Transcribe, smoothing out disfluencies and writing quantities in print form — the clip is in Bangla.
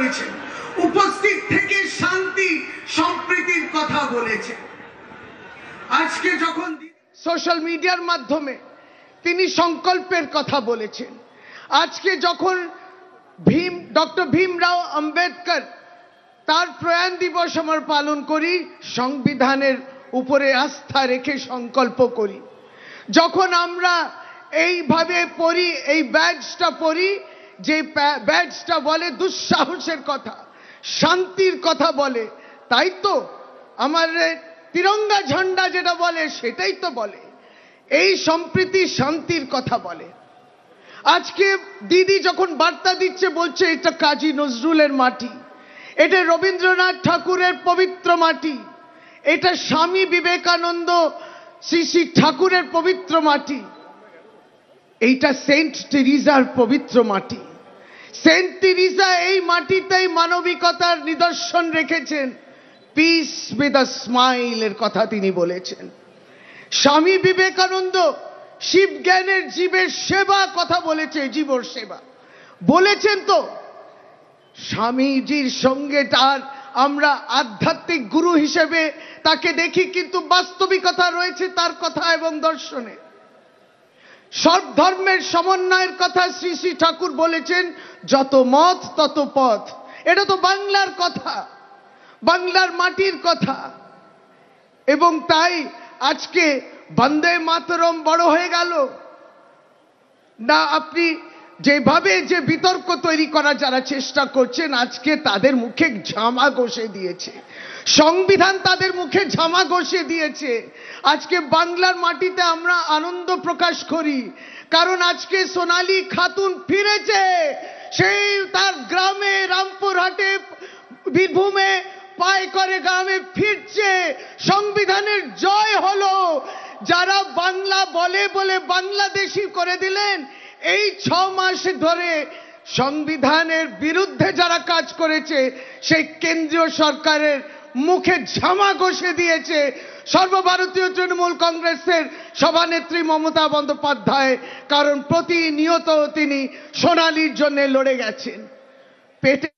করেছেন, উপস্থিত থেকে শান্তি সম্প্রীতির কথা বলেছেন। আজকে যখন সোশ্যাল মিডিয়ার মাধ্যমে তিনি সংকল্পের কথা বলেছেন, আজকে যখন ডক্টর ভীমরাও আম্বেদকর তার প্রয়াণ দিবস আমরা পালন করি, সংবিধানের উপরে আস্থা রেখে সংকল্প করি, যখন আমরা এইভাবে পড়ি, এই ব্যাজটা পড়ি, যে ব্যাজটা বলে দুঃসাহসের কথা, শান্তির কথা বলে, তাই তো আমার তিরঙ্গা ঝান্ডা যেটা বলে সেটাই তো বলে, এই সম্প্রীতি শান্তির কথা বলে। আজকে দিদি যখন বার্তা দিচ্ছে বলছে এটা কাজী নজরুলের মাটি, এটা রবীন্দ্রনাথ ঠাকুরের পবিত্র মাটি, এটা স্বামী বিবেকানন্দ শ্রী শ্রী ঠাকুরের পবিত্র মাটি, এইটা সেন্ট টেরিজার পবিত্র মাটি। সেন্ট টেরিজা এই মাটিতেই মানবিকতার নিদর্শন রেখেছেন, পিস উইথ আ স্মাইল এর কথা তিনি বলেছেন। স্বামী বিবেকানন্দ শিব জ্ঞানের জীবের সেবা কথা বলেছে, জীবর সেবা বলেছেন। তো স্বামীজির সঙ্গে তার আমরা আধ্যাত্মিক গুরু হিসেবে তাকে দেখি, কিন্তু বাস্তবিকতা রয়েছে তার কথা এবং দর্শনে। সব ধর্মের সমন্বয়ের কথা শ্রী শ্রী ঠাকুর বলেছেন, যত মত তত পথ। এটা তো বাংলার কথা, বাংলার মাটির কথা। এবং তাই আজকে বন্দে মাতরম বড় হয়ে গেল না, আপনি যেভাবে যে বিতর্ক তৈরি করার যারা চেষ্টা করছেন, আজকে তাদের মুখে ঝামা ঘষে দিয়েছে সংবিধান, তাদের মুখে ঝামা ঘষে দিয়েছে। আজকে বাংলার মাটিতে আমরা আনন্দ প্রকাশ করি, কারণ আজকে সোনালী খাতুন ফিরেছে, সেই তার গ্রামে, রামপুরহাটে, বীরভূমে পায় করে গ্রামে ফিরছে। সংবিধানের জয় হলো। যারা বাংলা বলে বলে বাংলাদেশি করে দিলেন, এই 6 মাস ধরে সংবিধানের বিরুদ্ধে যারা কাজ করেছে, সেই কেন্দ্রীয় সরকারের মুখে ঝামা ঘষে দিয়েছে সর্বভারতীয় তৃণমূল কংগ্রেসের সভানেত্রী মমতা বন্দ্যোপাধ্যায়। কারণ প্রতিনিয়ত তিনি সোনালীর জন্য লড়ে গেছেন। পেটে